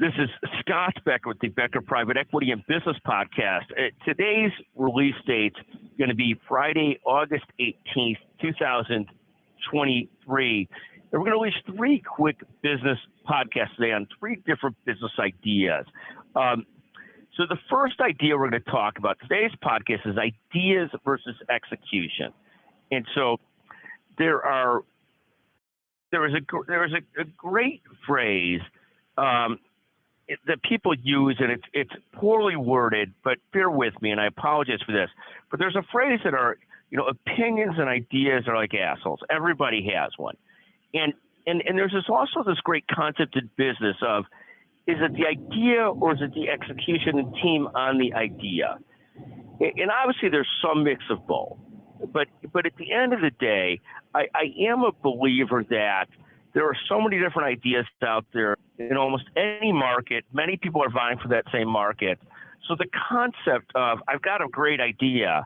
This is Scott Becker with the Becker Private Equity and Business Podcast. Today's release date is going to be Friday, August 18th, 2023. And we're going to release three quick business podcasts today on three different business ideas. So the first idea we're going to talk about today's podcast is ideas versus execution. And so there is a great phrase that people use, and it's poorly worded, but bear with me, and I apologize for this. But there's a phrase that are, opinions and ideas are like assholes. Everybody has one. And there's also this great concept in business of, is it the idea or is it the execution and team on the idea? And obviously there's some mix of both. But at the end of the day, I am a believer that there are so many different ideas out there in almost any market. Many people are vying for that same market. So the concept of, I've got a great idea,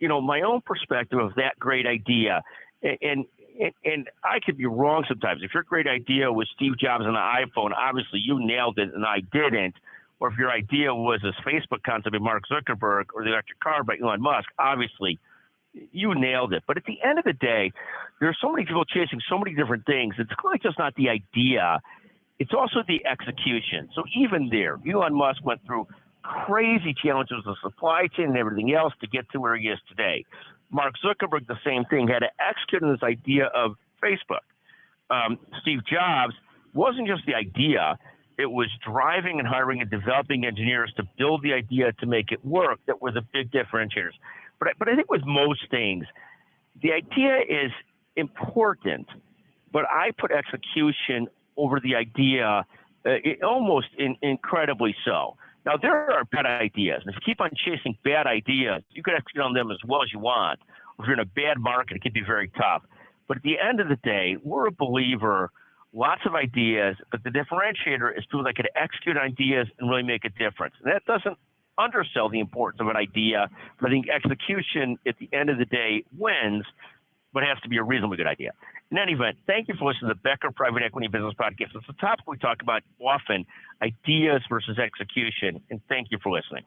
my own perspective of that great idea, and I could be wrong sometimes. If your great idea was Steve Jobs and the iPhone, obviously you nailed it and I didn't. Or if your idea was this Facebook concept by Mark Zuckerberg or the electric car by Elon Musk, obviously you nailed it. But at the end of the day, there are so many people chasing so many different things. It's clearly just not the idea. It's also the execution. So even there, Elon Musk went through crazy challenges with the supply chain and everything else to get to where he is today. Mark Zuckerberg, the same thing, had to execute on this idea of Facebook. Steve Jobs wasn't just the idea. It was driving and hiring and developing engineers to build the idea to make it work that were the big differentiators. But I think with most things, the idea is important, but I put execution over the idea almost incredibly so. Now, there are bad ideas. And if you keep on chasing bad ideas, you can execute on them as well as you want. If you're in a bad market, it can be very tough. But at the end of the day, we're a believer, lots of ideas, but the differentiator is people that can execute ideas and really make a difference. And that doesn't undersell the importance of an idea, but I think execution at the end of the day wins, but it has to be a reasonably good idea. In any event, thank you for listening to the Becker Private Equity Business Podcast. It's a topic we talk about often, ideas versus execution, and thank you for listening.